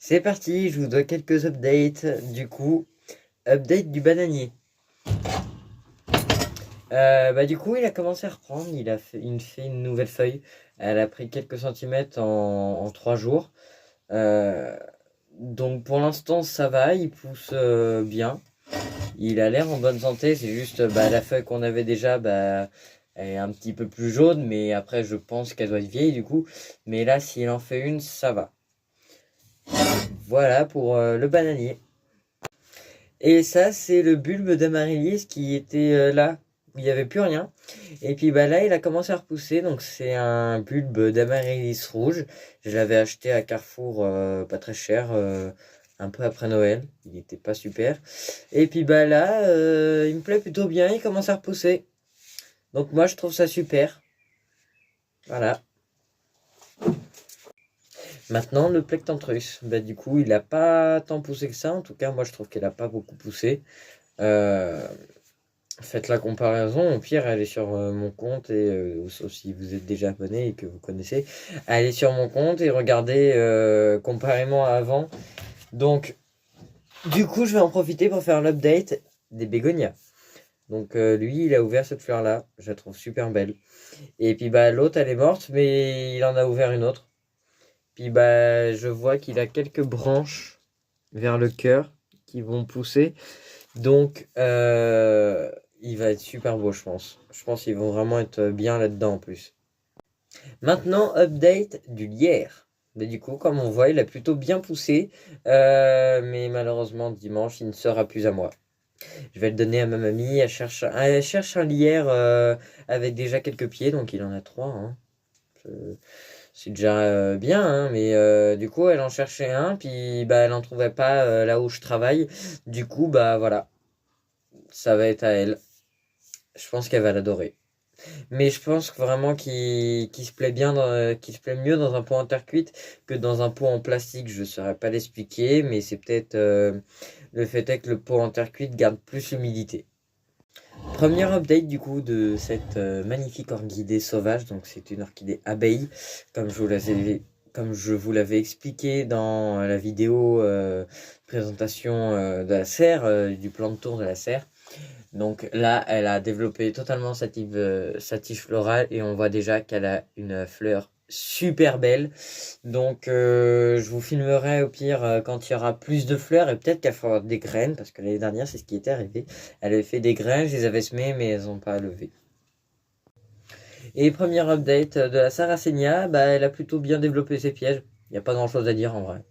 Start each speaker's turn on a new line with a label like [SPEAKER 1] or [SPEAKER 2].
[SPEAKER 1] C'est parti, je vous dois quelques updates. Du coup, update du bananier. Du coup, il a commencé à reprendre. Il fait une nouvelle feuille. Elle a pris quelques centimètres en 3 jours. Euh, donc pour l'instant, ça va. Il pousse bien. Il a l'air en bonne santé. C'est juste la feuille qu'on avait déjà, elle est un petit peu plus jaune. Mais après, je pense qu'elle doit être vieille du coup. Mais là, s'il en fait une, ça va. Voilà pour le bananier. Et ça, c'est le bulbe d'amaryllis qui était là, où il n'y avait plus rien. Et puis là, il a commencé à repousser. Donc c'est un bulbe d'amaryllis rouge. Je l'avais acheté à Carrefour, pas très cher, un peu après Noël. Il n'était pas super. Et puis là, il me plaît plutôt bien. Il commence à repousser. Donc moi, je trouve ça super. Voilà. Maintenant, le Plectantrus. Du coup, il n'a pas tant poussé que ça. En tout cas, moi, je trouve qu'il n'a pas beaucoup poussé. Euh, Faites la comparaison, au pire, allez sur mon compte et sauf si vous êtes déjà abonné et que vous connaissez, allez sur mon compte et regardez comparément à avant. Donc, du coup, je vais en profiter pour faire l'update des bégonias. Donc, lui, il a ouvert cette fleur-là, je la trouve super belle. Et puis, l'autre, elle est morte, mais il en a ouvert une autre. Puis, je vois qu'il a quelques branches vers le cœur qui vont pousser. Donc, il va être super beau, je pense. Je pense qu'ils vont vraiment être bien là-dedans en plus. Maintenant, update du lierre. Du coup, comme on voit, il a plutôt bien poussé. Mais malheureusement, dimanche, il ne sera plus à moi. Je vais le donner à ma mamie. Elle cherche un lierre avec déjà quelques pieds, donc il en a 3. Hein. C'est déjà bien, hein, mais du coup, elle en cherchait un, puis elle en trouvait pas là où je travaille. Du coup, voilà. Ça va être à elle. Je pense qu'elle va l'adorer. Mais je pense vraiment qu'il se plaît bien, qu'il se plaît mieux dans un pot en terre cuite que dans un pot en plastique. Je ne saurais pas l'expliquer, mais c'est peut-être le fait est que le pot en terre cuite garde plus l'humidité. Première update du coup de cette magnifique orchidée sauvage. Donc c'est une orchidée abeille, comme je vous l'avais expliqué dans la vidéo présentation de la serre, du plan de tour de la serre. Donc là, elle a développé totalement sa tige florale et on voit déjà qu'elle a une fleur super belle. Donc je vous filmerai au pire quand il y aura plus de fleurs et peut-être qu'elle fera des graines parce que l'année dernière, c'est ce qui était arrivé. Elle avait fait des graines, je les avais semées mais elles n'ont pas levé. Et première update de la Sarracenia, elle a plutôt bien développé ses pièges. Il n'y a pas grand chose à dire en vrai.